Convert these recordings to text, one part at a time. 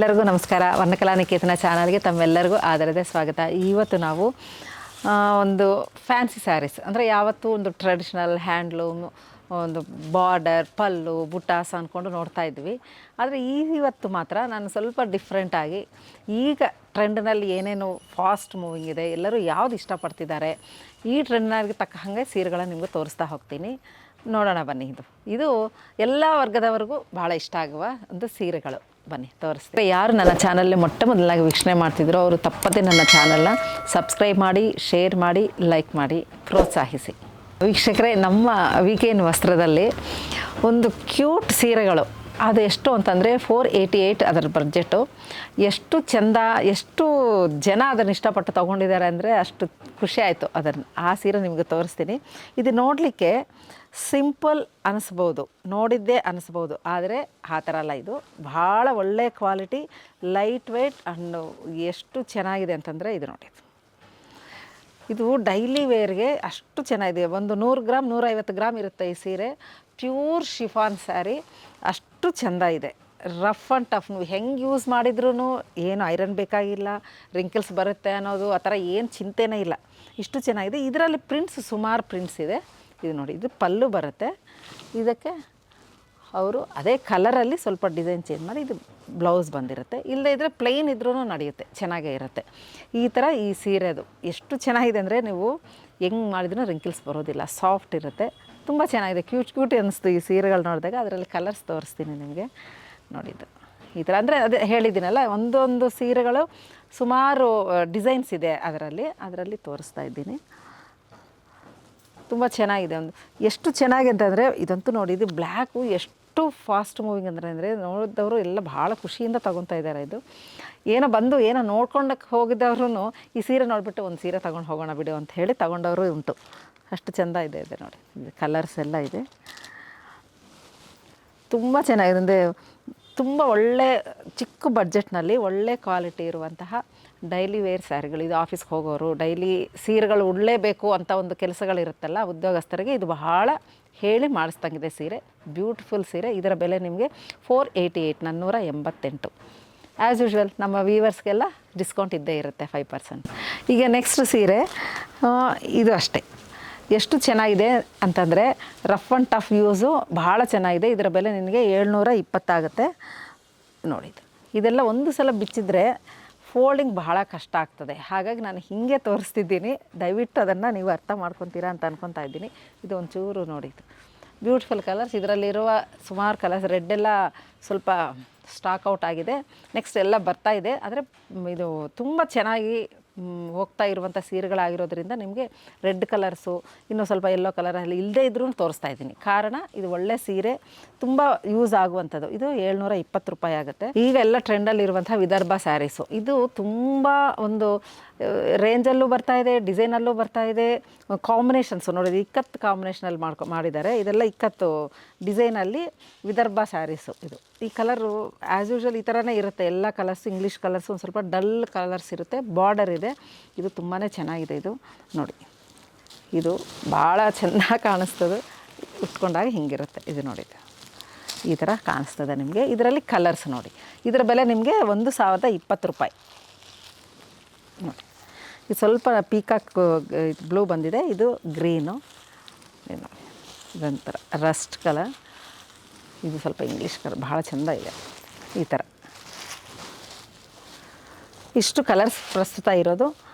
ಎಲ್ಲರಿಗೂ ನಮಸ್ಕಾರ. ವರ್ಣಕಲಾ ನಿಕೇತನ ಚಾನಲ್ಗೆ ತಮ್ಮೆಲ್ಲರಿಗೂ ಆದರದ ಸ್ವಾಗತ. ಇವತ್ತು ನಾವು ಒಂದು ಫ್ಯಾನ್ಸಿ ಸ್ಯಾರೀಸ್ ಅಂದರೆ ಯಾವತ್ತೂ ಒಂದು ಟ್ರೆಡಿಷ್ನಲ್ ಹ್ಯಾಂಡ್ಲೂಮ್, ಒಂದು ಬಾರ್ಡರ್, ಪಲ್ಲು, ಬುಟ್ಟಾಸ್ ಅಂದ್ಕೊಂಡು ನೋಡ್ತಾ ಇದ್ವಿ. ಆದರೆ ಇವತ್ತು ಮಾತ್ರ ನಾನು ಸ್ವಲ್ಪ ಡಿಫ್ರೆಂಟಾಗಿ ಈಗ ಟ್ರೆಂಡ್ನಲ್ಲಿ ಏನೇನು ಫಾಸ್ಟ್ ಮೂವಿಂಗ್ ಇದೆ, ಎಲ್ಲರೂ ಯಾವುದು ಇಷ್ಟಪಡ್ತಿದ್ದಾರೆ, ಈ ಟ್ರೆಂಡ್ನಾಗೆ ತಕ್ಕ ಹಾಗೆ ಸೀರೆಗಳನ್ನು ನಿಮಗೆ ತೋರಿಸ್ತಾ ಹೋಗ್ತೀನಿ. ನೋಡೋಣ ಬನ್ನಿ. ಇದು ಎಲ್ಲ ವರ್ಗದವರೆಗೂ ಭಾಳ ಇಷ್ಟ ಆಗುವ ಒಂದು ಸೀರೆಗಳು. ಬನ್ನಿ ತೋರಿಸ್ತೀನಿ. ಯಾರು ನನ್ನ ಚಾನಲ್ನ ಮೊಟ್ಟ ಮೊದಲಾಗಿ ವೀಕ್ಷಣೆ ಮಾಡ್ತಿದ್ರು ಅವರು ತಪ್ಪದೆ ನನ್ನ ಚಾನಲ್ನ ಸಬ್ಸ್ಕ್ರೈಬ್ ಮಾಡಿ, ಶೇರ್ ಮಾಡಿ, ಲೈಕ್ ಮಾಡಿ, ಪ್ರೋತ್ಸಾಹಿಸಿ. ವೀಕ್ಷಕರೇ, ನಮ್ಮ ವೀಕೆಂಡ್ ವಸ್ತ್ರದಲ್ಲಿ ಒಂದು ಕ್ಯೂಟ್ ಸೀರೆಗಳು, ಅದು ಎಷ್ಟು ಅಂತಂದರೆ 488 ಅದರ ಬಡ್ಜೆಟು. ಎಷ್ಟು ಚೆಂದ, ಎಷ್ಟು ಜನ ಅದನ್ನು ಇಷ್ಟಪಟ್ಟು ತೊಗೊಂಡಿದ್ದಾರೆ ಅಂದರೆ ಅಷ್ಟು ಖುಷಿ ಆಯಿತು. ಅದನ್ನು ಆ ಸೀರೆ ನಿಮಗೆ ತೋರಿಸ್ತೀನಿ. ಇದು ನೋಡಲಿಕ್ಕೆ ಸಿಂಪಲ್ ಅನಿಸ್ಬೋದು, ನೋಡಿದ್ದೇ ಅನಿಸ್ಬೋದು, ಆದರೆ ಆ ಥರ ಅಲ್ಲ. ಇದು ಭಾಳ ಒಳ್ಳೆಯ ಕ್ವಾಲಿಟಿ, ಲೈಟ್ ವೆಯ್ಟ್ ಅಂಡ್ ಎಷ್ಟು ಚೆನ್ನಾಗಿದೆ ಅಂತಂದರೆ ಇದು ನೋಡಿ. ಇದು ಡೈಲಿ ವೇರ್ಗೆ ಅಷ್ಟು ಚೆನ್ನಾಗಿದೆ. ಒಂದು 100 ಗ್ರಾಮ್ 150 ಗ್ರಾಮ್ ಇರುತ್ತೆ ಈ ಸೀರೆ. ಪ್ಯೂರ್ ಶಿಫಾನ್ ಸ್ಯಾರಿ, ಅಷ್ಟು ಚೆಂದ ಇದೆ. ರಫ್ ಆ್ಯಂಡ್ ಟಫ್, ನೀವು ಹೆಂಗೆ ಯೂಸ್ ಮಾಡಿದ್ರೂ ಏನು ಐರನ್ ಬೇಕಾಗಿಲ್ಲ, ರಿಂಕಲ್ಸ್ ಬರುತ್ತೆ ಅನ್ನೋದು ಆ ಥರ ಏನು ಚಿಂತೆನೇ ಇಲ್ಲ. ಇಷ್ಟು ಚೆನ್ನಾಗಿದೆ. ಇದರಲ್ಲಿ ಪ್ರಿಂಟ್ಸ್ ಸುಮಾರು ಪ್ರಿಂಟ್ಸ್ ಇದೆ. ಇದು ನೋಡಿ, ಇದು ಪಲ್ಲು ಬರುತ್ತೆ. ಇದಕ್ಕೆ ಅವರು ಅದೇ ಕಲರಲ್ಲಿ ಸ್ವಲ್ಪ ಡಿಸೈನ್ ಚೇಂಜ್ ಮಾಡಿ ಇದು ಬ್ಲೌಸ್ ಬಂದಿರುತ್ತೆ. ಇಲ್ಲದೇ ಇದ್ದರೆ ಪ್ಲೈನ್ ಇದ್ರೂ ನಡೆಯುತ್ತೆ, ಚೆನ್ನಾಗೇ ಇರುತ್ತೆ. ಈ ಥರ ಈ ಸೀರೆದು ಎಷ್ಟು ಚೆನ್ನಾಗಿದೆ ಅಂದರೆ ನೀವು ಹೆಂಗೆ ಮಾಡಿದ್ರೂ ರಿಂಕಲ್ಸ್ ಬರೋದಿಲ್ಲ, ಸಾಫ್ಟ್ ಇರುತ್ತೆ, ತುಂಬ ಚೆನ್ನಾಗಿದೆ. ಕ್ಯೂಟ್ ಅನ್ನಿಸ್ತು ಈ ಸೀರೆಗಳು ನೋಡಿದಾಗ. ಅದರಲ್ಲಿ ಕಲರ್ಸ್ ತೋರಿಸ್ತೀನಿ ನಿಮಗೆ. ನೋಡಿದ್ದು ಈ ಥರ ಅಂದರೆ ಅದೇ ಹೇಳಿದ್ದೀನಲ್ಲ, ಒಂದೊಂದು ಸೀರೆಗಳು ಸುಮಾರು ಡಿಸೈನ್ಸ್ ಇದೆ ಅದರಲ್ಲಿ ತೋರಿಸ್ತಾ ಇದ್ದೀನಿ. ತುಂಬ ಚೆನ್ನಾಗಿದೆ. ಒಂದು ಎಷ್ಟು ಚೆನ್ನಾಗಿ ಅಂತಂದರೆ ಇದಂತೂ ನೋಡಿ, ಇದು ಬ್ಲ್ಯಾಕು ಎಷ್ಟು ಫಾಸ್ಟ್ ಮೂವಿಂಗ್ ಅಂದರೆ ನೋಡಿದವರು ಎಲ್ಲ ಭಾಳ ಖುಷಿಯಿಂದ ತೊಗೊತಾ ಇದ್ದಾರೆ. ಇದು ಏನೋ ನೋಡ್ಕೊಂಡಕ್ಕೆ ಹೋಗಿದ್ದವ್ರು ಈ ಸೀರೆ ನೋಡಿಬಿಟ್ಟು ಒಂದು ಸೀರೆ ತೊಗೊಂಡು ಹೋಗೋಣ ಬಿಡು ಅಂತ ಹೇಳಿ ತೊಗೊಂಡವರು ಉಂಟು. ಅಷ್ಟು ಚೆಂದ ಇದೆ ನೋಡಿ. ಇದು ಕಲರ್ಸ್ ಎಲ್ಲ ಇದೆ, ತುಂಬ ಚೆನ್ನಾಗಿದೆ. ಅಂದರೆ ತುಂಬ ಒಳ್ಳೆ ಚಿಕ್ಕ ಬಡ್ಜೆಟ್ನಲ್ಲಿ ಒಳ್ಳೆ ಕ್ವಾಲಿಟಿ ಇರುವಂತಹ ಡೈಲಿ ವೇರ್ ಸ್ಯಾರಿಗಳು. ಇದು ಆಫೀಸ್ಗೆ ಹೋಗೋರು ಡೈಲಿ ಸೀರೆಗಳು ಉಡಲೇಬೇಕು ಅಂತ ಒಂದು ಕೆಲಸಗಳಿರುತ್ತಲ್ಲ ಉದ್ಯೋಗಸ್ಥರಿಗೆ, ಇದು ಬಹಳ ಹೇಳಿ ಮಾಡಿಸ್ದಂಗಿದೆ ಸೀರೆ. ಬ್ಯೂಟಿಫುಲ್ ಸೀರೆ. ಇದರ ಬೆಲೆ ನಿಮಗೆ 488, 488. ಆ್ಯಸ್ ಯೂಶ್ವಲ್ ನಮ್ಮ ವೀವರ್ಸ್ಗೆಲ್ಲ ಡಿಸ್ಕೌಂಟ್ ಇದ್ದೇ ಇರುತ್ತೆ 5%. ಈಗ ನೆಕ್ಸ್ಟ್ ಸೀರೆ ಇದು ಅಷ್ಟೇ. ಎಷ್ಟು ಚೆನ್ನಾಗಿದೆ ಅಂತಂದರೆ ರಫ್ ಆ್ಯಂಡ್ ಟಫ್ ಯೂಸು ಭಾಳ ಚೆನ್ನಾಗಿದೆ. ಇದರ ಬೆಲೆ ನಿನಗೆ 720 ಆಗುತ್ತೆ. ನೋಡಿದ್ದು ಇದೆಲ್ಲ ಒಂದು ಸಲ ಬಿಚ್ಚಿದ್ರೆ ಫೋಲ್ಡಿಂಗ್ ಬಹಳ ಕಷ್ಟ ಆಗ್ತದೆ. ಹಾಗಾಗಿ ನಾನು ಹೀಗೆ ತೋರಿಸ್ತಿದ್ದೀನಿ. ದಯವಿಟ್ಟು ಅದನ್ನು ನೀವು ಅರ್ಥ ಮಾಡ್ಕೊತೀರಾ ಅಂತ ಅನ್ಕೊತಾ ಇದ್ದೀನಿ. ಇದು ಒಂಚೂರು ನೋಡಿದ್ದು ಬ್ಯೂಟಿಫುಲ್ ಕಲರ್ಸ್. ಇದರಲ್ಲಿರುವ ಸುಮಾರು ಕಲರ್ಸ್, ರೆಡ್ಡೆಲ್ಲ ಸ್ವಲ್ಪ ಸ್ಟಾಕ್ ಔಟ್ ಆಗಿದೆ, ನೆಕ್ಸ್ಟ್ ಎಲ್ಲ ಬರ್ತಾ ಇದೆ. ಆದರೆ ಇದು ತುಂಬ ಚೆನ್ನಾಗಿ ಹೋಗ್ತಾ ಇರುವಂಥ ಸೀರೆಗಳಾಗಿರೋದ್ರಿಂದ ನಿಮಗೆ ರೆಡ್ ಕಲರ್ಸು, ಇನ್ನೂ ಸ್ವಲ್ಪ ಯೆಲ್ಲೋ ಕಲರಲ್ಲಿ ಇಲ್ಲದೇ ಇದ್ರೂ ತೋರಿಸ್ತಾ ಇದ್ದೀನಿ. ಕಾರಣ ಇದು ಒಳ್ಳೆ ಸೀರೆ, ತುಂಬ ಯೂಸ್ ಆಗುವಂಥದ್ದು. ಇದು 720 ರೂಪಾಯಿ ಆಗುತ್ತೆ. ಈಗ ಎಲ್ಲ ಟ್ರೆಂಡಲ್ಲಿರುವಂಥ ವಿದರ್ಭ ಸ್ಯಾರೀಸು, ಇದು ತುಂಬ ಒಂದು ರೇಂಜಲ್ಲೂ ಬರ್ತಾ ಇದೆ, ಡಿಸೈನಲ್ಲೂ ಬರ್ತಾ ಇದೆ. ಕಾಂಬಿನೇಷನ್ಸು ನೋಡಿದ್ರೆ ಇಕ್ಕತ್ತು ಕಾಂಬಿನೇಷನಲ್ಲಿ ಮಾಡಿದ್ದಾರೆ. ಇದೆಲ್ಲ ಇಕ್ಕತ್ತು ಡಿಸೈನಲ್ಲಿ ವಿದರ್ಭ ಸ್ಯಾರೀಸು. ಇದು ಈ ಕಲರು ಆ್ಯಸ್ ಯೂಶ್ವಲ್ ಈ ಥರನೇ ಇರುತ್ತೆ. ಎಲ್ಲ ಕಲರ್ಸು ಇಂಗ್ಲೀಷ್ ಕಲರ್ಸು, ಒಂದು ಸ್ವಲ್ಪ ಡಲ್ ಕಲರ್ಸ್ ಇರುತ್ತೆ, ಬಾರ್ಡರ್ ಇದೆ. ಇದು ತುಂಬಾ ಚೆನ್ನಾಗಿದೆ. ಇದು ನೋಡಿ, ಇದು ಭಾಳ ಚೆನ್ನಾಗಿ ಕಾಣಿಸ್ತದೆ. ಉಟ್ಕೊಂಡಾಗ ಹಿಂಗಿರುತ್ತೆ. ಇದು ನೋಡಿದ್ದು ಈ ಥರ ಕಾಣಿಸ್ತದೆ ನಿಮಗೆ. ಇದರಲ್ಲಿ ಕಲರ್ಸ್ ನೋಡಿ. ಇದರ ಬೆಲೆ ನಿಮಗೆ 1020 ರೂಪಾಯಿ. ನೋಡಿ, ಇದು ಸ್ವಲ್ಪ ಪೀಕಾಕ್ ಬ್ಲೂ ಬಂದಿದೆ, ಇದು ಗ್ರೀನು, ನೋಡಿ ಇದೊಂಥರ ರಸ್ಟ್ ಕಲರ್, ಇದು ಸ್ವಲ್ಪ ಇಂಗ್ಲೀಷ್ ಕಲರ್, ಭಾಳ ಚೆಂದ ಇದೆ. ಈ ಥರ ಇಷ್ಟು ಕಲರ್ಸ್ ಪ್ರಸ್ತುತ ಇರೋದು.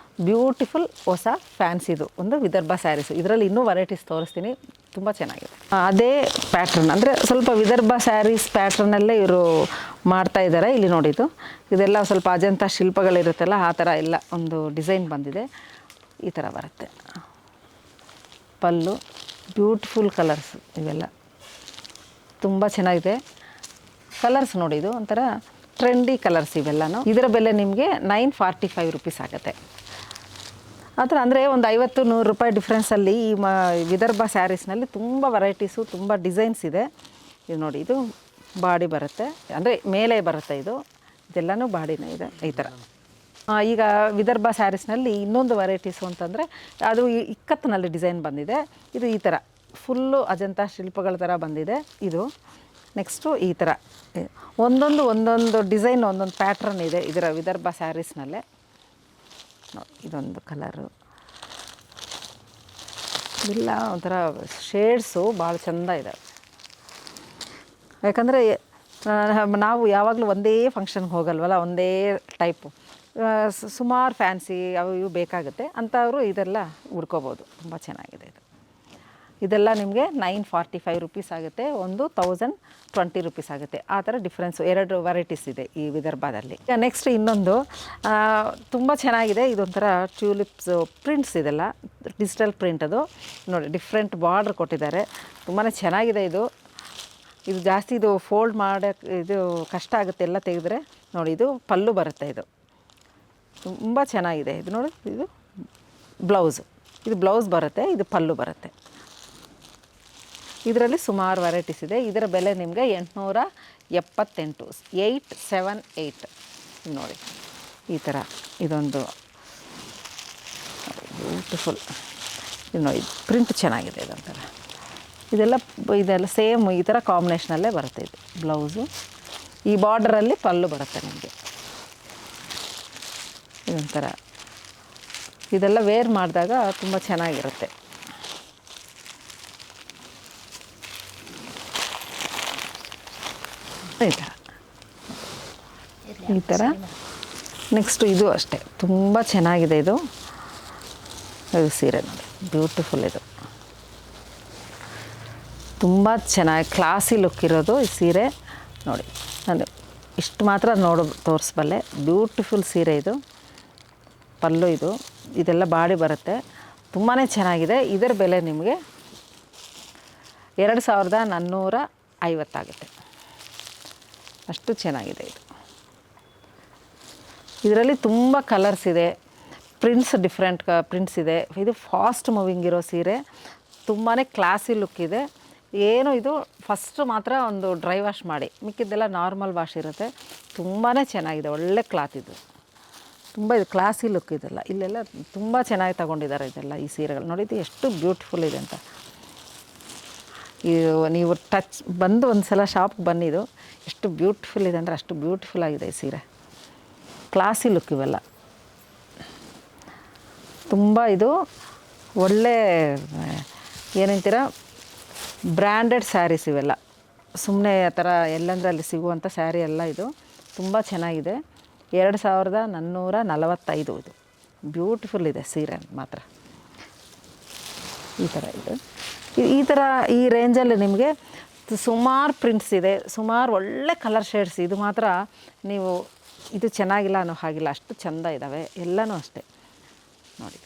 ಬ್ಯೂಟಿಫುಲ್ ಹೊಸ ಫ್ಯಾನ್ಸಿದು ಒಂದು ವಿದರ್ಭ ಸ್ಯಾರೀಸು. ಇದರಲ್ಲಿ ಇನ್ನೂ ವೆರೈಟೀಸ್ ತೋರಿಸ್ತೀನಿ, ತುಂಬ ಚೆನ್ನಾಗಿದೆ. ಅದೇ ಪ್ಯಾಟ್ರನ್ ಅಂದರೆ ಸ್ವಲ್ಪ ವಿದರ್ಭ ಸ್ಯಾರೀಸ್ ಪ್ಯಾಟ್ರನ್ನಲ್ಲೇ ಇವರು ಮಾಡ್ತಾ ಇದ್ದಾರೆ. ಇಲ್ಲಿ ನೋಡಿದ್ದು ಇದೆಲ್ಲ ಸ್ವಲ್ಪ ಅಜಂತ ಶಿಲ್ಪಗಳಿರುತ್ತಲ್ಲ, ಆ ಥರ ಎಲ್ಲ ಒಂದು ಡಿಸೈನ್ ಬಂದಿದೆ. ಈ ಥರ ಬರುತ್ತೆ ಪಲ್ಲು. ಬ್ಯೂಟಿಫುಲ್ ಕಲರ್ಸ್ ಇವೆಲ್ಲ, ತುಂಬ ಚೆನ್ನಾಗಿದೆ. ಕಲರ್ಸ್ ನೋಡಿ, ಇದು ಒಂಥರ ಟ್ರೆಂಡಿ ಕಲರ್ಸ್ ಇವೆಲ್ಲನೂ. ಇದರ ಬೆಲೆ ನಿಮಗೆ 945 ರೂಪೀಸ್ ಆಗುತ್ತೆ. ಆ ಥರ ಅಂದರೆ ಒಂದು 50-100 ರೂಪಾಯಿ ಡಿಫ್ರೆನ್ಸಲ್ಲಿ ಈ ವಿದರ್ಭ ಸ್ಯಾರೀಸ್ನಲ್ಲಿ ತುಂಬ ವೆರೈಟೀಸು, ತುಂಬ ಡಿಸೈನ್ಸ್ ಇದೆ. ಇದು ನೋಡಿ, ಇದು ಬಾಡಿ ಬರುತ್ತೆ, ಅಂದರೆ ಮೇಲೆ ಬರುತ್ತೆ. ಇದೆಲ್ಲನೂ ಬಾಡಿನೇ ಇದೆ ಈ ಥರ. ಈಗ ವಿದರ್ಭ ಸ್ಯಾರೀಸ್ನಲ್ಲಿ ಇನ್ನೊಂದು ವೆರೈಟೀಸು ಅಂತಂದರೆ ಅದು ಇಕ್ಕತ್ತಿನಲ್ಲಿ ಡಿಸೈನ್ ಬಂದಿದೆ. ಇದು ಈ ಥರ ಫುಲ್ಲು ಅಜಂತ ಶಿಲ್ಪಗಳ ಥರ ಬಂದಿದೆ. ಇದು ನೆಕ್ಸ್ಟು ಈ ಥರ ಒಂದೊಂದು ಡಿಸೈನ್ ಒಂದೊಂದು ಪ್ಯಾಟ್ರನ್ ಇದೆ ಇದರ ವಿದರ್ಭ ಸ್ಯಾರೀಸ್ನಲ್ಲೇ. ಇದೊಂದು ಕಲರು, ಇಲ್ಲ ಒಂಥರ ಶೇಡ್ಸು ಭಾಳ ಚೆಂದ ಇದೆ. ಯಾಕಂದರೆ ನಾವು ಯಾವಾಗಲೂ ಒಂದೇ ಫಂಕ್ಷನ್ಗೆ ಹೋಗಲ್ವಲ್ಲ, ಒಂದೇ ಟೈಪು, ಸುಮಾರು ಫ್ಯಾನ್ಸಿ ಅವು ಇವು ಬೇಕಾಗುತ್ತೆ ಅಂಥವರು ಇದೆಲ್ಲ ಉಡ್ಕೋಬೋದು. ತುಂಬ ಚೆನ್ನಾಗಿದೆ ಇದು. ಇದೆಲ್ಲ ನಿಮಗೆ 945 ರುಪೀಸ್ ಆಗುತ್ತೆ, ಒಂದು 1020 ರುಪೀಸ್ ಆಗುತ್ತೆ. ಆ ಥರ ಡಿಫ್ರೆನ್ಸು 2 ವೆರೈಟೀಸ್ ಇದೆ ಈ ವಿದರ್ಭದಲ್ಲಿ. ಈಗ ನೆಕ್ಸ್ಟ್ ಇನ್ನೊಂದು ತುಂಬ ಚೆನ್ನಾಗಿದೆ, ಇದೊಂಥರ ಟ್ಯೂಲಿಪ್ಸು ಪ್ರಿಂಟ್ಸ್, ಇದೆಲ್ಲ ಡಿಜಿಟಲ್ ಪ್ರಿಂಟ್. ಅದು ನೋಡಿ ಡಿಫ್ರೆಂಟ್ ಬಾರ್ಡ್ರ್ ಕೊಟ್ಟಿದ್ದಾರೆ, ತುಂಬಾ ಚೆನ್ನಾಗಿದೆ ಇದು. ಇದು ಜಾಸ್ತಿ ಇದು ಫೋಲ್ಡ್ ಮಾಡೋಕ್ಕೆ ಇದು ಕಷ್ಟ ಆಗುತ್ತೆ ಎಲ್ಲ ತೆಗೆದ್ರೆ. ನೋಡಿ ಇದು ಪಲ್ಲು ಬರುತ್ತೆ, ಇದು ತುಂಬ ಚೆನ್ನಾಗಿದೆ. ಇದು ನೋಡಿ, ಇದು ಬ್ಲೌಸು, ಇದು ಬ್ಲೌಸ್ ಬರುತ್ತೆ, ಇದು ಪಲ್ಲು ಬರುತ್ತೆ. ಇದರಲ್ಲಿ ಸುಮಾರು ವೆರೈಟೀಸ್ ಇದೆ. ಇದರ ಬೆಲೆ ನಿಮಗೆ 878, 878. ನೋಡಿ ಈ ಥರ ಇದೊಂದು ಬ್ಯೂಟಿಫುಲ್. ಇದು ನೋಡಿ ಪ್ರಿಂಟ್ ಚೆನ್ನಾಗಿದೆ ಇದೊಂಥರ. ಇದೆಲ್ಲ ಸೇಮ್ ಈ ಥರ ಕಾಂಬಿನೇಷನಲ್ಲೇ ಬರುತ್ತೆ. ಇದು ಬ್ಲೌಸು, ಈ ಬಾರ್ಡ್ರಲ್ಲಿ ಪಲ್ಲು ಬರುತ್ತೆ ನಿಮಗೆ. ಇದೊಂಥರ ಇದೆಲ್ಲ ವೇರ್ ಮಾಡಿದಾಗ ತುಂಬ ಚೆನ್ನಾಗಿರುತ್ತೆ. ಈ ಥರ ನೆಕ್ಸ್ಟು ಇದು ಅಷ್ಟೇ ತುಂಬ ಚೆನ್ನಾಗಿದೆ. ಇದು ಸೀರೆ ನೋಡಿ ಬ್ಯೂಟಿಫುಲ್, ಇದು ತುಂಬ ಚೆನ್ನಾಗಿ ಕ್ಲಾಸಿ ಲುಕ್ ಇರೋದು ಈ ಸೀರೆ. ನೋಡಿ ನಾನು ಇಷ್ಟು ಮಾತ್ರ ತೋರಿಸ್ಬಲ್ಲೆ. ಬ್ಯೂಟಿಫುಲ್ ಸೀರೆ ಇದು. ಪಲ್ಲು ಇದೆಲ್ಲ ಬಾಡಿ ಬರುತ್ತೆ, ತುಂಬಾ ಚೆನ್ನಾಗಿದೆ. ಇದರ ಬೆಲೆ ನಿಮಗೆ 2450 ಆಗುತ್ತೆ. ಅಷ್ಟು ಚೆನ್ನಾಗಿದೆ ಇದು. ಇದರಲ್ಲಿ ತುಂಬ ಕಲರ್ಸ್ ಇದೆ, ಪ್ರಿಂಟ್ಸ್ ಡಿಫ್ರೆಂಟ್ ಪ್ರಿಂಟ್ಸ್ ಇದೆ. ಇದು ಫಾಸ್ಟ್ ಮೂವಿಂಗ್ ಇರೋ ಸೀರೆ, ತುಂಬಾ ಕ್ಲಾಸಿ ಲುಕ್ ಇದೆ. ಏನು ಇದು ಫಸ್ಟ್ ಮಾತ್ರ ಒಂದು ಡ್ರೈ ವಾಶ್ ಮಾಡಿ, ಮಿಕ್ಕಿದ್ದೆಲ್ಲ ನಾರ್ಮಲ್ ವಾಶ್ ಇರುತ್ತೆ. ತುಂಬಾ ಚೆನ್ನಾಗಿದೆ, ಒಳ್ಳೆ ಕ್ಲಾತ್ ಇದು. ತುಂಬ ಇದು ಕ್ಲಾಸಿ ಲುಕ್ ಇದೆಲ್ಲ. ಇಲ್ಲೆಲ್ಲ ತುಂಬ ಚೆನ್ನಾಗಿ ತಗೊಂಡಿದ್ದಾರೆ ಇದೆಲ್ಲ ಈ ಸೀರೆಗಳು. ನೋಡಿದ್ದು ಎಷ್ಟು ಬ್ಯೂಟಿಫುಲ್ ಇದೆ ಅಂತ. ಇದು ನೀವು ಬಂದು ಒಂದು ಸಲ ಶಾಪ್ಗೆ ಬನ್ನಿದು, ಎಷ್ಟು ಬ್ಯೂಟಿಫುಲ್ ಇದೆ ಅಂದರೆ ಅಷ್ಟು ಬ್ಯೂಟಿಫುಲ್ ಆಗಿದೆ ಈ ಸೀರೆ. ಕ್ಲಾಸಿ ಲುಕ್ ಇವೆಲ್ಲ. ತುಂಬ ಇದು ಒಳ್ಳೆ ಏನಂತೀರ ಬ್ರ್ಯಾಂಡೆಡ್ ಸ್ಯಾರೀಸ್ ಇವೆಲ್ಲ. ಸುಮ್ಮನೆ ಆ ಥರ ಎಲ್ಲಂದ್ರೆ ಅಲ್ಲಿ ಸಿಗುವಂಥ ಸ್ಯಾರಿ ಎಲ್ಲ ಇದು ತುಂಬ ಚೆನ್ನಾಗಿದೆ. 2445 ಇದು. ಬ್ಯೂಟಿಫುಲ್ ಇದೆ ಸೀರೆ ಮಾತ್ರ. ಈ ಥರ ಇದು ಈ ಥರ ಈ ರೇಂಜಲ್ಲಿ ನಿಮಗೆ ಸುಮಾರು ಪ್ರಿಂಟ್ಸ್ ಇದೆ, ಸುಮಾರು ಒಳ್ಳೆ ಕಲರ್ ಶೇಡ್ಸ್. ಇದು ಮಾತ್ರ ನೀವು ಇದು ಚೆನ್ನಾಗಿಲ್ಲ ಅನ್ನೋ ಹಾಗಿಲ್ಲ, ಅಷ್ಟು ಚೆಂದ ಇದ್ದಾವೆ ಎಲ್ಲನೂ ಅಷ್ಟೇ. ನೋಡಿ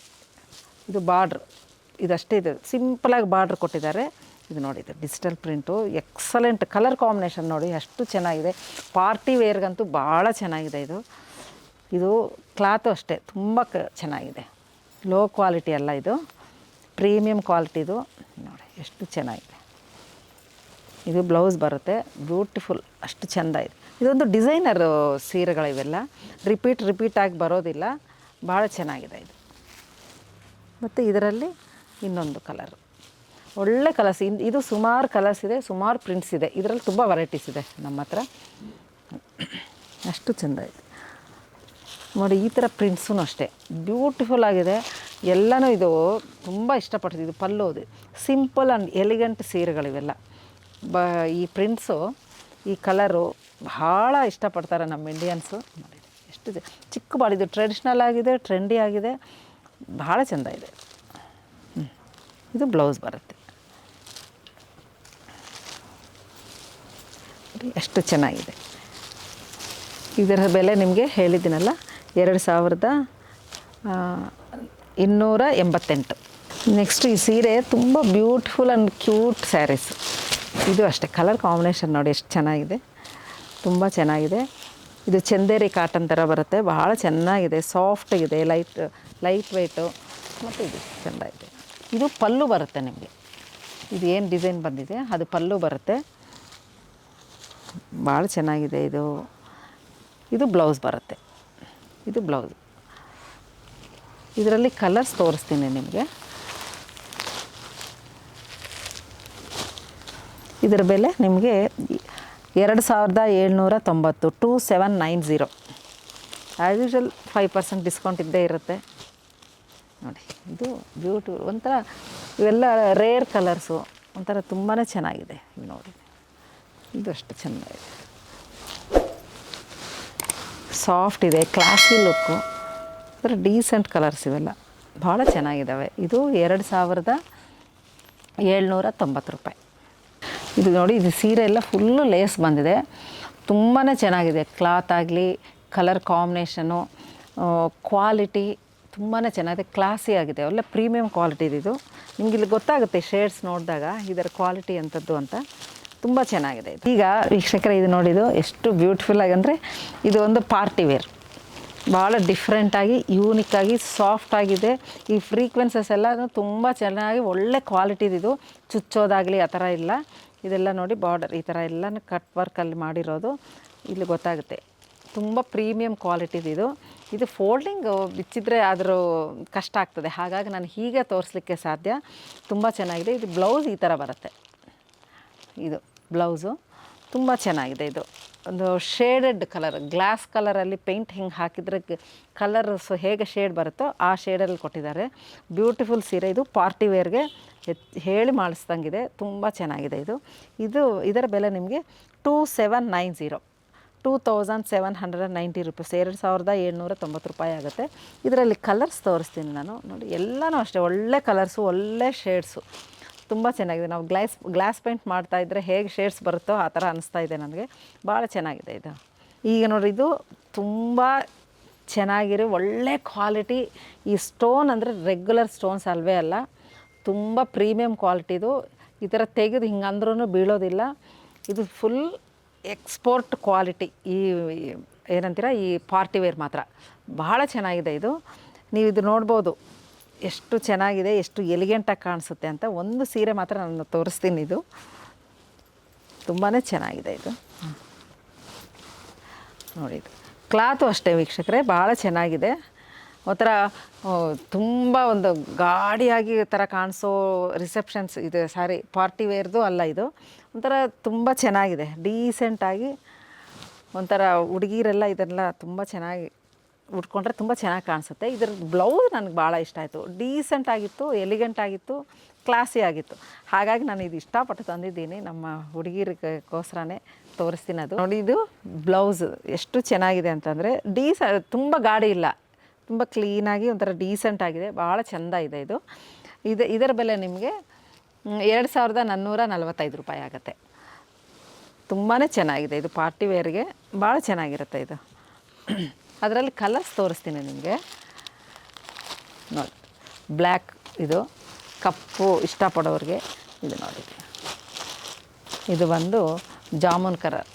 ಇದು ಬಾರ್ಡ್ರ್, ಇದಷ್ಟೇ ಇದೆ, ಸಿಂಪಲಾಗಿ ಬಾರ್ಡ್ರ್ ಕೊಟ್ಟಿದ್ದಾರೆ. ಇದು ನೋಡಿ, ಇದು digital print, excellent colour combination ನೋಡಿ ಎಷ್ಟು ಚೆನ್ನಾಗಿದೆ. ಪಾರ್ಟಿ ವೇರ್ಗಂತೂ ಭಾಳ ಚೆನ್ನಾಗಿದೆ ಇದು. ಇದು ಕ್ಲಾತು ಅಷ್ಟೇ ತುಂಬ ಚೆನ್ನಾಗಿದೆ, ಲೋ ಕ್ವಾಲಿಟಿ ಅಲ್ಲ ಇದು, ಪ್ರೀಮಿಯಂ ಕ್ವಾಲಿಟಿದು. ನೋಡಿ ಎಷ್ಟು ಚೆನ್ನಾಗಿದೆ. ಇದು ಬ್ಲೌಸ್ ಬರುತ್ತೆ, ಬ್ಯೂಟಿಫುಲ್, ಅಷ್ಟು ಚೆಂದ ಇದೆ. ಇದೊಂದು ಡಿಸೈನರ್ ಸೀರೆಗಳಿವೆಲ್ಲ, ರಿಪೀಟಾಗಿ ಬರೋದಿಲ್ಲ, ಭಾಳ ಚೆನ್ನಾಗಿದೆ ಇದು. ಮತ್ತು ಇದರಲ್ಲಿ ಇನ್ನೊಂದು ಕಲರು, ಒಳ್ಳೆ ಕಲರ್ಸ್. ಇದು ಸುಮಾರು ಕಲರ್ಸ್ ಇದೆ, ಸುಮಾರು ಪ್ರಿಂಟ್ಸ್ ಇದೆ. ಇದರಲ್ಲಿ ತುಂಬ ವೆರೈಟೀಸ್ ಇದೆ ನಮ್ಮ ಹತ್ರ, ಅಷ್ಟು ಚೆಂದ ಇದೆ ನೋಡಿ. ಈ ಥರ ಪ್ರಿಂಟ್ಸೂ ಅಷ್ಟೇ ಬ್ಯೂಟಿಫುಲ್ ಆಗಿದೆ ಎಲ್ಲನೂ. ಇದು ತುಂಬ ಇಷ್ಟಪಡ್ತೀವಿ. ಇದು ಪಲ್ಲೋದು ಸಿಂಪಲ್ ಆ್ಯಂಡ್ ಎಲಿಗೆಂಟ್ ಸೀರೆಗಳಿವೆಲ್ಲ. ಈ ಪ್ರಿಂಟ್ಸು, ಈ ಕಲರು ಭಾಳ ಇಷ್ಟಪಡ್ತಾರೆ ನಮ್ಮ ಇಂಡಿಯನ್ಸು. ನೋಡಿ ಎಷ್ಟು ಚಿಕ್ಕ ಬಾಡಿದು, ಟ್ರೆಡಿಷ್ನಲ್ ಆಗಿದೆ, ಟ್ರೆಂಡಿ ಆಗಿದೆ, ಭಾಳ ಚೆಂದ ಇದೆ. ಇದು ಬ್ಲೌಸ್ ಬರುತ್ತೆ. ಎಷ್ಟು ಚೆನ್ನಾಗಿದೆ. ಇದರ ಬೆಲೆ ನಿಮಗೆ ಹೇಳಿದ್ದೀನಲ್ಲ, 2288. ನೆಕ್ಸ್ಟ್ ಈ ಸೀರೆ ತುಂಬ ಬ್ಯೂಟಿಫುಲ್ ಆ್ಯಂಡ್ ಕ್ಯೂಟ್ ಸ್ಯಾರೀಸ್. ಇದು ಅಷ್ಟೇ ಕಲರ್ ಕಾಂಬಿನೇಷನ್ ನೋಡಿ ಎಷ್ಟು ಚೆನ್ನಾಗಿದೆ, ತುಂಬ ಚೆನ್ನಾಗಿದೆ. ಇದು ಚಂದೇರಿ ಕಾಟನ್ ಥರ ಬರುತ್ತೆ, ಭಾಳ ಚೆನ್ನಾಗಿದೆ, ಸಾಫ್ಟಾಗಿದೆ, ಲೈಟ್ ವೆಯ್ಟು, ಮತ್ತು ಇದು ಚೆಂದ ಇದೆ. ಇದು ಪಲ್ಲು ಬರುತ್ತೆ ನಿಮಗೆ. ಇದು ಏನು ಡಿಸೈನ್ ಬಂದಿದೆ ಅದು ಪಲ್ಲು ಬರುತ್ತೆ, ಭಾಳ ಚೆನ್ನಾಗಿದೆ ಇದು. ಇದು ಬ್ಲೌಸ್ ಬರುತ್ತೆ, ಇದು ಬ್ಲೌಸ್. ಇದರಲ್ಲಿ ಕಲರ್ಸ್ ತೋರಿಸ್ತೀನಿ ನಿಮಗೆ. ಇದರ ಬೆಲೆ ನಿಮಗೆ 2790 2790. ಆ್ಯಸ್ ಯೂಶಲ್ 5% ಡಿಸ್ಕೌಂಟ್ ಇದ್ದೇ ಇರುತ್ತೆ ನೋಡಿ. ಇದು ಬ್ಯೂಟಿಫುಲ್, ಒಂಥರ ಇವೆಲ್ಲ ರೇರ್ ಕಲರ್ಸು, ಒಂಥರ ತುಂಬಾ ಚೆನ್ನಾಗಿದೆ. ಇವು ನೋಡಿ, ಇದು ಅಷ್ಟು ಚೆನ್ನಾಗಿದೆ, ಸಾಫ್ಟ್ ಇದೆ, ಕ್ಲಾಸಿ ಲುಕ್ಕು, ಒಂಥರ ಡೀಸೆಂಟ್ ಕಲರ್ಸ್ ಇವೆಲ್ಲ ಭಾಳ ಚೆನ್ನಾಗಿದ್ದಾವೆ. ಇದು 2790 ರೂಪಾಯಿ. ಇದು ನೋಡಿ, ಇದು ಸೀರೆ ಎಲ್ಲ ಫುಲ್ಲು ಲೇಸ್ ಬಂದಿದೆ, ತುಂಬಾ ಚೆನ್ನಾಗಿದೆ. ಕ್ಲಾತ್ ಆಗಲಿ, ಕಲರ್ ಕಾಂಬಿನೇಷನು, ಕ್ವಾಲಿಟಿ ತುಂಬಾ ಚೆನ್ನಾಗಿದೆ, ಕ್ಲಾಸಿ ಆಗಿದೆ, ಒಳ್ಳೆ ಪ್ರೀಮಿಯಂ ಕ್ವಾಲಿಟಿ ಇದು. ನಿಮ್ಗೆ ಇಲ್ಲಿ ಗೊತ್ತಾಗುತ್ತೆ ಶೇಡ್ಸ್ ನೋಡಿದಾಗ ಇದರ ಕ್ವಾಲಿಟಿ ಎಂಥದ್ದು ಅಂತ. ತುಂಬ ಚೆನ್ನಾಗಿದೆ ಇದು. ಈಗ ವೀಕ್ಷಕರೇ, ಇದು ನೋಡಿದ್ದು ಎಷ್ಟು ಬ್ಯೂಟಿಫುಲ್ ಆಗಿ ಅಂದರೆ, ಇದು ಒಂದು ಪಾರ್ಟಿ ವೇರ್, ಭಾಳ ಡಿಫ್ರೆಂಟಾಗಿ ಯೂನಿಕ್ಕಾಗಿ ಸಾಫ್ಟಾಗಿದೆ. ಈ ಫ್ರೀಕ್ವೆನ್ಸಸ್ ಎಲ್ಲ ತುಂಬ ಚೆನ್ನಾಗಿ ಒಳ್ಳೆ ಕ್ವಾಲಿಟಿದಿದು, ಚುಚ್ಚೋದಾಗಲಿ ಆ ಥರ ಇಲ್ಲ. ಇದೆಲ್ಲ ನೋಡಿ ಬಾರ್ಡರ್ ಈ ಥರ ಎಲ್ಲನೂ ಕಟ್ ವರ್ಕಲ್ಲಿ ಮಾಡಿರೋದು, ಇಲ್ಲಿ ಗೊತ್ತಾಗುತ್ತೆ ತುಂಬ ಪ್ರೀಮಿಯಂ ಕ್ವಾಲಿಟಿದಿದು. ಇದು ಫೋಲ್ಡಿಂಗ್ ಬಿಚ್ಚಿದ್ರೆ ಆದರೂ ಕಷ್ಟ ಆಗ್ತದೆ, ಹಾಗಾಗಿ ನಾನು ಹೀಗೆ ತೋರಿಸ್ಲಿಕ್ಕೆ ಸಾಧ್ಯ. ತುಂಬ ಚೆನ್ನಾಗಿದೆ. ಇದು ಬ್ಲೌಸ್ ಈ ಥರ ಬರುತ್ತೆ, ಇದು ಬ್ಲೌಸು ತುಂಬ ಚೆನ್ನಾಗಿದೆ. ಇದು ಒಂದು ಶೇಡೆಡ್ ಕಲರ್, ಗ್ಲಾಸ್ ಕಲರಲ್ಲಿ ಪೇಂಟ್ ಹಿಂಗೆ ಹಾಕಿದರೆ ಕಲರ್ಸ್ ಹೇಗೆ ಶೇಡ್ ಬರುತ್ತೋ ಆ ಶೇಡಲ್ಲಿ ಕೊಟ್ಟಿದ್ದಾರೆ. ಬ್ಯೂಟಿಫುಲ್ ಸೀರೆ ಇದು, ಪಾರ್ಟಿ ವೇರ್ಗೆ ಹೇಳಿ ಮಾಡಿಸ್ದಂಗಿದೆ, ತುಂಬ ಚೆನ್ನಾಗಿದೆ ಇದು. ಇದರ ಬೆಲೆ ನಿಮಗೆ 2790 2790 ರುಪೀಸ್, 2790 ರೂಪಾಯಿ ಆಗುತ್ತೆ. ಇದರಲ್ಲಿ ಕಲರ್ಸ್ ತೋರಿಸ್ತೀನಿ ನಾನು ನೋಡಿ. ಎಲ್ಲನೂ ಅಷ್ಟೇ ಒಳ್ಳೆ ಕಲರ್ಸು, ಒಳ್ಳೆ ಶೇಡ್ಸು, ತುಂಬ ಚೆನ್ನಾಗಿದೆ. ನಾವು ಗ್ಲಾಸ್ ಪೇಂಟ್ ಮಾಡ್ತಾಯಿದ್ರೆ ಹೇಗೆ ಶೇಡ್ಸ್ ಬರುತ್ತೋ ಆ ಥರ ಅನಿಸ್ತಾ ಇದೆ ನನಗೆ, ಭಾಳ ಚೆನ್ನಾಗಿದೆ ಇದು. ಈಗ ನೋಡಿ, ಇದು ತುಂಬ ಚೆನ್ನಾಗಿರೋ ಒಳ್ಳೆ ಕ್ವಾಲಿಟಿ. ಈ ಸ್ಟೋನ್ ಅಂದರೆ ರೆಗ್ಯುಲರ್ ಸ್ಟೋನ್ಸ್ ಅಲ್ವೇ ಅಲ್ಲ, ತುಂಬ ಪ್ರೀಮಿಯಂ ಕ್ವಾಲಿಟಿದು. ಈ ಥರ ತೆಗೆದು ಹಿಂಗೆ ಅಂದ್ರೂ ಬೀಳೋದಿಲ್ಲ. ಇದು ಫುಲ್ ಎಕ್ಸ್ಪೋರ್ಟ್ ಕ್ವಾಲಿಟಿ. ಈ ಏನಂತೀರ, ಈ ಪಾರ್ಟಿ ವೇರ್ ಮಾತ್ರ ಭಾಳ ಚೆನ್ನಾಗಿದೆ ಇದು. ನೀವು ಇದು ನೋಡ್ಬೋದು ಎಷ್ಟು ಚೆನ್ನಾಗಿದೆ, ಎಷ್ಟು ಎಲಿಗೆಂಟಾಗಿ ಕಾಣಿಸುತ್ತೆ ಅಂತ. ಒಂದು ಸೀರೆ ಮಾತ್ರ ನಾನು ತೋರಿಸ್ತೀನಿ, ಇದು ತುಂಬಾ ಚೆನ್ನಾಗಿದೆ ಇದು ನೋಡಿ. ಇದು ಕ್ಲಾತು ಅಷ್ಟೇ ವೀಕ್ಷಕರೇ, ಭಾಳ ಚೆನ್ನಾಗಿದೆ. ಒಂಥರ ತುಂಬ ಒಂದು ಗಾಡಿಯಾಗಿ ಥರ ಕಾಣಿಸೋ ರಿಸೆಪ್ಷನ್ಸ್ ಇದು, ಸಾರಿ ಪಾರ್ಟಿ ವೇರ್ದು ಅಲ್ಲ ಇದು. ಒಂಥರ ತುಂಬ ಚೆನ್ನಾಗಿದೆ, ಡೀಸೆಂಟಾಗಿ ಒಂಥರ ಹುಡುಗಿರೆಲ್ಲ ಇದೆಲ್ಲ ತುಂಬ ಚೆನ್ನಾಗಿ ಉಟ್ಕೊಂಡ್ರೆ ತುಂಬ ಚೆನ್ನಾಗಿ ಕಾಣಿಸುತ್ತೆ. ಇದ್ರ ಬ್ಲೌಸ್ ನನಗೆ ಭಾಳ ಇಷ್ಟ ಆಯಿತು, ಡೀಸೆಂಟ್ ಆಗಿತ್ತು, ಎಲಿಗೆಂಟ್ ಆಗಿತ್ತು, ಕ್ಲಾಸಿ ಆಗಿತ್ತು. ಹಾಗಾಗಿ ನಾನು ಇದು ಇಷ್ಟಪಟ್ಟು ತಂದಿದ್ದೀನಿ, ನಮ್ಮ ಹುಡುಗಿರಿಗೋಸ್ಕರನೇ ತೋರಿಸ್ತೀನಿ. ಅದು ನೋಡಿ, ಇದು ಬ್ಲೌಸ್ ಎಷ್ಟು ಚೆನ್ನಾಗಿದೆ ಅಂತಂದರೆ ತುಂಬ ಗಾಡಿ ಇಲ್ಲ, ತುಂಬ ಕ್ಲೀನಾಗಿ ಒಂಥರ ಡೀಸೆಂಟ್ ಆಗಿದೆ, ಭಾಳ ಚೆಂದ ಇದೆ ಇದು. ಇದರ ಬೆಲೆ ನಿಮಗೆ 2445 ರೂಪಾಯಿ ಆಗುತ್ತೆ. ತುಂಬಾ ಚೆನ್ನಾಗಿದೆ ಇದು, ಪಾರ್ಟಿ ವೇರ್ಗೆ ಭಾಳ ಚೆನ್ನಾಗಿರುತ್ತೆ ಇದು. ಅದರಲ್ಲಿ ಕಲರ್ಸ್ ತೋರಿಸ್ತೀನಿ ನಿಮಗೆ ನೋಡಿ. ಬ್ಲ್ಯಾಕ್, ಇದು ಕಪ್ಪು ಇಷ್ಟಪಡೋರಿಗೆ ಇದು ನೋಡಿ. ಇದು ಬಂದು ಜಾಮೂನ್ ಕಲರ್,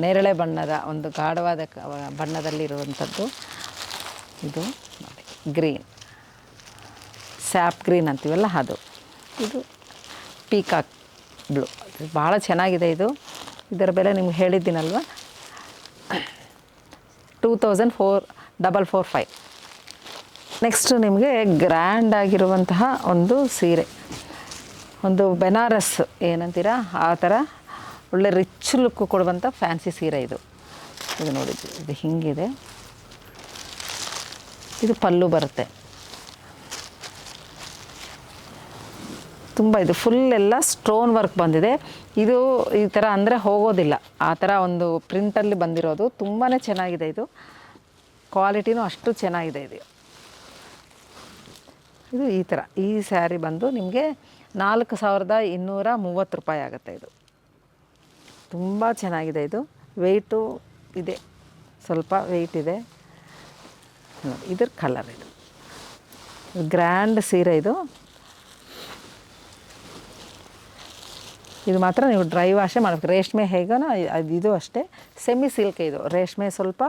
ನೇರಳೆ ಬಣ್ಣದ ಒಂದು ಗಾಢವಾದ ಬಣ್ಣದಲ್ಲಿರುವಂಥದ್ದು. ಇದು ನೋಡಿ ಗ್ರೀನ್, ಸ್ಯಾಪ್ ಗ್ರೀನ್ ಅಂತೀವಲ್ಲ ಅದು. ಇದು ಪೀಕಾಕ್ ಬ್ಲೂ, ಭಾಳ ಚೆನ್ನಾಗಿದೆ ಇದು. ಇದರ ಬೆಲೆ ನಿಮ್ಗೆ ಹೇಳಿದ್ದೀನಲ್ವ, 2445. ನೆಕ್ಸ್ಟು ನಿಮಗೆ ಗ್ರ್ಯಾಂಡ್ ಆಗಿರುವಂತಹ ಒಂದು ಸೀರೆ, ಒಂದು ಬೆನಾರಸ್ ಏನಂತೀರ ಆ ಥರ ಒಳ್ಳೆ ರಿಚ್ ಲುಕ್ ಕೊಡುವಂಥ ಫ್ಯಾನ್ಸಿ ಸೀರೆ ಇದು. ಇದು ನೋಡಿದ್ದು ಇದು ಹಿಂಗಿದೆ, ಇದು ಪಲ್ಲು ಬರುತ್ತೆ. ತುಂಬ ಇದು ಫುಲ್ ಎಲ್ಲ ಸ್ಟೋನ್ ವರ್ಕ್ ಬಂದಿದೆ. ಇದು ಈ ಥರ ಅಂದರೆ ಹೋಗೋದಿಲ್ಲ, ಆ ಥರ ಒಂದು ಪ್ರಿಂಟಲ್ಲಿ ಬಂದಿರೋದು. ತುಂಬಾ ಚೆನ್ನಾಗಿದೆ ಇದು, ಕ್ವಾಲಿಟಿನೂ ಅಷ್ಟು ಚೆನ್ನಾಗಿದೆ ಇದು. ಇದು ಈ ಥರ ಈ ಸ್ಯಾರಿ ಬಂದು ನಿಮಗೆ 4230 ರೂಪಾಯಿ ಆಗುತ್ತೆ. ಇದು ತುಂಬ ಚೆನ್ನಾಗಿದೆ. ಇದು ವೆಯ್ಟು ಇದೆ, ಸ್ವಲ್ಪ ವೆಯ್ಟ್ ಇದೆ ನೋಡಿ. ಇದ್ರ ಕಲರ್ ಇದು ಗ್ರ್ಯಾಂಡ್ ಸೀರೆ ಇದು. ಇದು ಮಾತ್ರ ನೀವು ಡ್ರೈ ವಾಶೇ ಮಾಡಬೇಕು. ರೇಷ್ಮೆ ಹೇಗೋ ಇದು ಅಷ್ಟೇ, ಸೆಮಿ ಸಿಲ್ಕ್ ಇದು. ರೇಷ್ಮೆ ಸ್ವಲ್ಪ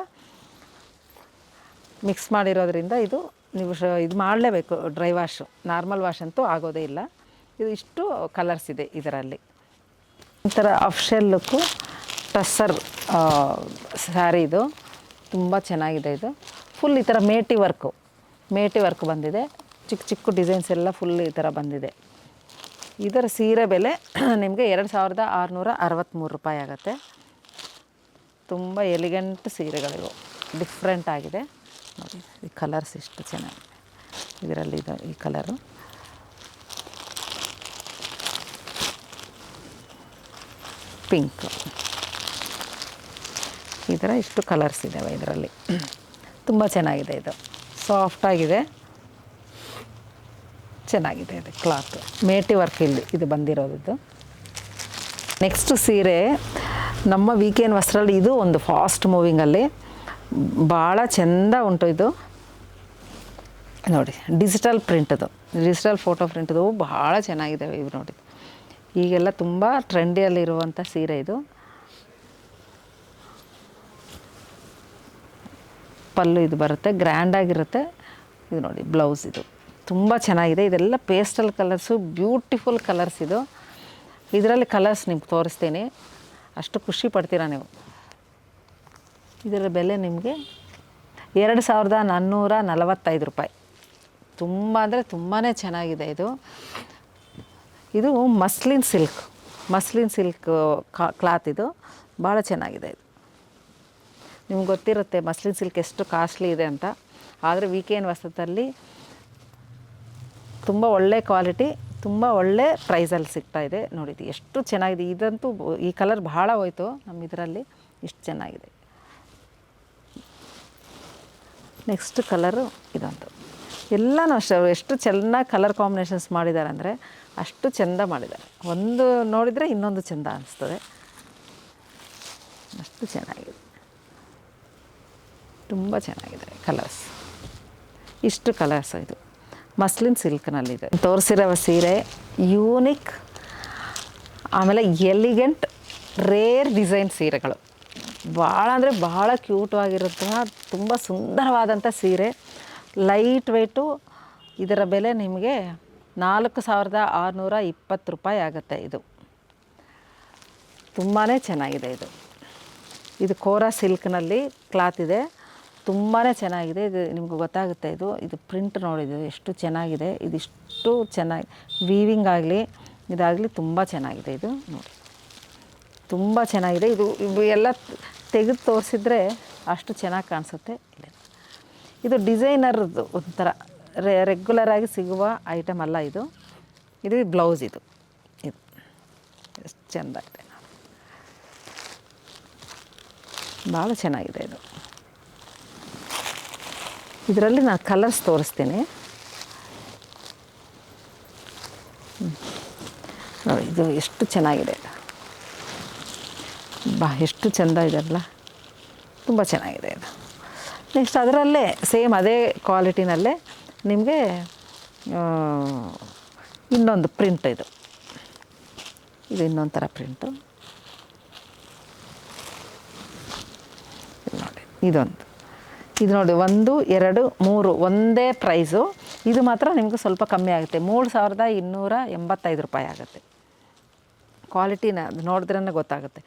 ಮಿಕ್ಸ್ ಮಾಡಿರೋದ್ರಿಂದ ಇದು ನೀವು ಇದು ಮಾಡಲೇಬೇಕು ಡ್ರೈ ವಾಶು. ನಾರ್ಮಲ್ ವಾಶ್ ಅಂತೂ ಆಗೋದೇ ಇಲ್ಲ. ಇದು ಇಷ್ಟು ಕಲರ್ಸ್ ಇದೆ ಇದರಲ್ಲಿ. ಒಂಥರ ಅಫ್ಶಲ್ ಲುಕ್ಕು ಟಸ್ಸರ್ ಸ್ಯಾರಿ ಇದು, ತುಂಬ ಚೆನ್ನಾಗಿದೆ ಇದು. ಫುಲ್ ಈ ಥರ ಮೇಟಿ ವರ್ಕು ಬಂದಿದೆ. ಚಿಕ್ಕ ಚಿಕ್ಕ ಡಿಸೈನ್ಸ್ ಎಲ್ಲ ಫುಲ್ ಈ ಥರ ಬಂದಿದೆ. ಇದರ ಸೀರೆ ಬೆಲೆ ನಿಮಗೆ 2663 ರೂಪಾಯಿ ಆಗುತ್ತೆ. ತುಂಬ ಎಲಿಗೆಂಟ್ ಸೀರೆಗಳಿವು, ಡಿಫ್ರೆಂಟ್ ಆಗಿದೆ ನೋಡಿ. ಈ ಕಲರ್ಸ್ ಎಷ್ಟು ಚೆನ್ನಾಗಿದೆ ಇದರಲ್ಲಿ. ಇದು ಈ ಕಲರು ಪಿಂಕ್, ಈ ಥರ ಇಷ್ಟು ಕಲರ್ಸ್ ಇದ್ದಾವೆ ಇದರಲ್ಲಿ. ತುಂಬ ಚೆನ್ನಾಗಿದೆ, ಇದು ಸಾಫ್ಟಾಗಿದೆ, ಚೆನ್ನಾಗಿದೆ. ಇದು ಕ್ಲಾತ್ ಮೇಟಿ ವರ್ಕ್ ಇಲ್ಲಿ ಇದು ಬಂದಿರೋದು. ನೆಕ್ಸ್ಟ್ ಸೀರೆ ನಮ್ಮ ವೀಕೆಂಡ್ ವಸ್ತ್ರಲ್ಲಿ ಇದು ಒಂದು ಫಾಸ್ಟ್ ಮೂವಿಂಗಲ್ಲಿ ಭಾಳ ಚೆಂದ ಉಂಟು. ಇದು ನೋಡಿ, ಡಿಜಿಟಲ್ ಪ್ರಿಂಟದು, ಡಿಜಿಟಲ್ ಫೋಟೋ ಪ್ರಿಂಟದು ಭಾಳ ಚೆನ್ನಾಗಿದ್ದಾವೆ ಇವು ನೋಡಿ. ಈಗೆಲ್ಲ ತುಂಬ ಟ್ರೆಂಡಿಯಲ್ಲಿರುವಂಥ ಸೀರೆ ಇದು. ಪಲ್ಲು ಇದು ಬರುತ್ತೆ, ಗ್ರ್ಯಾಂಡಾಗಿರುತ್ತೆ. ಇದು ನೋಡಿ ಬ್ಲೌಸ್, ಇದು ತುಂಬ ಚೆನ್ನಾಗಿದೆ. ಇದೆಲ್ಲ ಪೇಸ್ಟಲ್ ಕಲರ್ಸು, ಬ್ಯೂಟಿಫುಲ್ ಕಲರ್ಸ್ ಇದು. ಇದರಲ್ಲಿ ಕಲರ್ಸ್ ನಿಮ್ಗೆ ತೋರಿಸ್ತೀನಿ, ಅಷ್ಟು ಖುಷಿ ಪಡ್ತೀರಾ ನೀವು. ಇದರ ಬೆಲೆ ನಿಮಗೆ 2445 ರೂಪಾಯಿ. ತುಂಬ ಅಂದರೆ ತುಂಬಾ ಚೆನ್ನಾಗಿದೆ ಇದು. ಇದು ಮಸ್ಲಿನ್ ಸಿಲ್ಕ್ ಕ್ಲಾತ್, ಇದು ಭಾಳ ಚೆನ್ನಾಗಿದೆ. ಇದು ನಿಮ್ಗೆ ಗೊತ್ತಿರುತ್ತೆ ಮಸ್ಲಿನ್ ಸಿಲ್ಕ್ ಎಷ್ಟು ಕಾಸ್ಟ್ಲಿ ಇದೆ ಅಂತ. ಆದರೆ ವೀಕೆಂಡ್ ವಸ್ತ್ರದಲ್ಲಿ ತುಂಬ ಒಳ್ಳೆ ಕ್ವಾಲಿಟಿ, ತುಂಬ ಒಳ್ಳೆ ಪ್ರೈಸಲ್ಲಿ ಸಿಗ್ತಾಯಿದೆ ನೋಡಿ. ಇದು ಎಷ್ಟು ಚೆನ್ನಾಗಿದೆ. ಇದಂತೂ ಈ ಕಲರ್ ಭಾಳ ಹೋಯ್ತು ನಮ್ಮ ಇದರಲ್ಲಿ, ಇಷ್ಟು ಚೆನ್ನಾಗಿದೆ. ನೆಕ್ಸ್ಟ್ ಕಲರು ಇದಂತು. ಎಲ್ಲನೂ ಅಷ್ಟೇ, ಎಷ್ಟು ಚೆನ್ನಾಗಿ ಕಲರ್ ಕಾಂಬಿನೇಷನ್ಸ್ ಮಾಡಿದ್ದಾರೆ ಅಂದರೆ ಅಷ್ಟು ಚೆಂದ ಮಾಡಿದ್ದಾರೆ. ಒಂದು ನೋಡಿದರೆ ಇನ್ನೊಂದು ಚೆಂದ ಅನಿಸ್ತದೆ, ಅಷ್ಟು ಚೆನ್ನಾಗಿದೆ. ತುಂಬ ಚೆನ್ನಾಗಿದೆ ಕಲರ್ಸ್, ಇಷ್ಟು ಕಲರ್ಸ್. ಇದು ಮಸ್ಲಿನ್ ಸಿಲ್ಕ್ನಲ್ಲಿದೆ. ತೋರಿಸಿರೋ ಸೀರೆ ಯೂನಿಕ್, ಆಮೇಲೆ ಎಲಿಗೆಂಟ್ ರೇರ್ ಡಿಸೈನ್ ಸೀರೆಗಳು. ಭಾಳ ಅಂದರೆ ಭಾಳ ಕ್ಯೂಟಾಗಿರುವಂತಹ ತುಂಬ ಸುಂದರವಾದಂಥ ಸೀರೆ, ಲೈಟ್ ವೆಯ್ಟು. ಇದರ ಬೆಲೆ ನಿಮಗೆ 4620 ರೂಪಾಯಿ ಆಗುತ್ತೆ. ಇದು ತುಂಬಾ ಚೆನ್ನಾಗಿದೆ. ಇದು ಕೋರಾ ಸಿಲ್ಕ್ನಲ್ಲಿ ಕ್ಲಾತ್ ಇದೆ, ತುಂಬಾ ಚೆನ್ನಾಗಿದೆ. ಇದು ನಿಮ್ಗೆ ಗೊತ್ತಾಗುತ್ತೆ. ಇದು ಪ್ರಿಂಟ್ ನೋಡಿದ್ದು ಎಷ್ಟು ಚೆನ್ನಾಗಿದೆ. ಇದಿಷ್ಟು ಚೆನ್ನಾಗಿ ವೀವಿಂಗ್ ಆಗಲಿ ಇದಾಗಲಿ ತುಂಬ ಚೆನ್ನಾಗಿದೆ. ಇದು ನೋಡಿ ತುಂಬ ಚೆನ್ನಾಗಿದೆ. ಇದು ಎಲ್ಲ ತೆಗೆದು ತೋರಿಸಿದ್ರೆ ಅಷ್ಟು ಚೆನ್ನಾಗಿ ಕಾಣಿಸುತ್ತೆ. ಇದು ಡಿಸೈನರ್ದು ಒಂಥರ ರೆಗ್ಯುಲರಾಗಿ ಸಿಗುವ ಐಟಮ್ ಅಲ್ಲ ಇದು. ಇದು ಬ್ಲೌಸ್, ಇದು ಎಷ್ಟು ಚೆಂದ ಇದೆ, ಭಾಳ ಚೆನ್ನಾಗಿದೆ. ಇದರಲ್ಲಿ ನಾನು ಕಲರ್ಸ್ ತೋರಿಸ್ತೀನಿ ನೋಡಿ. ಇದು ಎಷ್ಟು ಚೆನ್ನಾಗಿದೆ, ಎಷ್ಟು ಚೆಂದ ಇದೆ ಅಲ್ಲ, ತುಂಬ ಚೆನ್ನಾಗಿದೆ ಇದು. ನೆಕ್ಸ್ಟ್ ಅದರಲ್ಲೇ ಸೇಮ್ ಅದೇ ಕ್ವಾಲಿಟಿನಲ್ಲೇ ನಿಮಗೆ ಇನ್ನೊಂದು ಪ್ರಿಂಟ್, ಇದು ಇನ್ನೊಂದು ಥರ ಪ್ರಿಂಟು. ನೋಡಿ ಇದು ನೋಡಿ 1, 2, 3 ಒಂದೇ ಪ್ರೈಸು. ಇದು ಮಾತ್ರ ನಿಮಗೆ ಸ್ವಲ್ಪ ಕಮ್ಮಿ ಆಗುತ್ತೆ, 3285 ರೂಪಾಯಿ ಆಗುತ್ತೆ. ಕ್ವಾಲಿಟಿನ ಅದು ನೋಡಿದ್ರೇ ಗೊತ್ತಾಗುತ್ತೆ.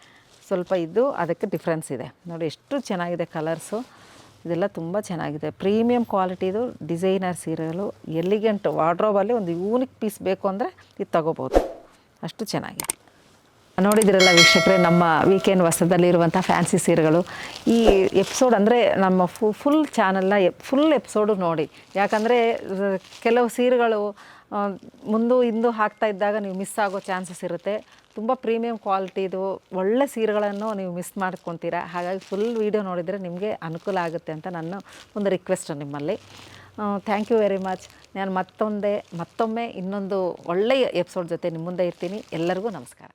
ಸ್ವಲ್ಪ ಇದು ಅದಕ್ಕೆ ಡಿಫ್ರೆನ್ಸ್ ಇದೆ ನೋಡಿ. ಎಷ್ಟು ಚೆನ್ನಾಗಿದೆ ಕಲರ್ಸು, ಇದೆಲ್ಲ ತುಂಬ ಚೆನ್ನಾಗಿದೆ. ಪ್ರೀಮಿಯಂ ಕ್ವಾಲಿಟಿದು ಡಿಸೈನರ್ ಸೀರೆಗಳು, ಎಲಿಗೆಂಟ್. ವಾರ್ಡ್ರೋಬಲ್ಲಿ ಒಂದು ಯೂನಿಕ್ ಪೀಸ್ ಬೇಕು ಅಂದರೆ ಇದು ತಗೋಬೋದು, ಅಷ್ಟು ಚೆನ್ನಾಗಿದೆ. ನೋಡಿದಿರಲ್ಲ ವೀಕ್ಷಕರೇ, ನಮ್ಮ ವೀಕೆಂಡ್ ವಸ್ತ್ರದಲ್ಲಿರುವಂಥ ಫ್ಯಾನ್ಸಿ ಸೀರೆಗಳು. ಈ ಎಪಿಸೋಡ್ ಅಂದರೆ ನಮ್ಮ ಫುಲ್ ಚಾನಲ್ನ ಫುಲ್ ಎಪಿಸೋಡು ನೋಡಿ. ಯಾಕಂದರೆ ಕೆಲವು ಸೀರೆಗಳು ಮುಂದೆ ಹಿಂದೆ ಹಾಕ್ತಾ ಇದ್ದಾಗ ನೀವು ಮಿಸ್ ಆಗೋ ಚಾನ್ಸಸ್ ಇರುತ್ತೆ. ತುಂಬ ಪ್ರೀಮಿಯಂ ಕ್ವಾಲಿಟಿದು ಒಳ್ಳೆ ಸೀರೆಗಳನ್ನು ನೀವು ಮಿಸ್ ಮಾಡ್ಕೊತೀರಾ. ಹಾಗಾಗಿ ಫುಲ್ ವೀಡಿಯೋ ನೋಡಿದರೆ ನಿಮಗೆ ಅನುಕೂಲ ಆಗುತ್ತೆ ಅಂತ ನನ್ನ ಒಂದು ರಿಕ್ವೆಸ್ಟ್ ನಿಮ್ಮಲ್ಲಿ. Thank you very much. ನಾನು ಮತ್ತೊಮ್ಮೆ ಇನ್ನೊಂದು ಒಳ್ಳೆಯ ಎಪಿಸೋಡ್ ಜೊತೆ ನಿಮ್ಮ ಮುಂದೆ ಇರ್ತೀನಿ. ಎಲ್ಲರಿಗೂ ನಮಸ್ಕಾರ.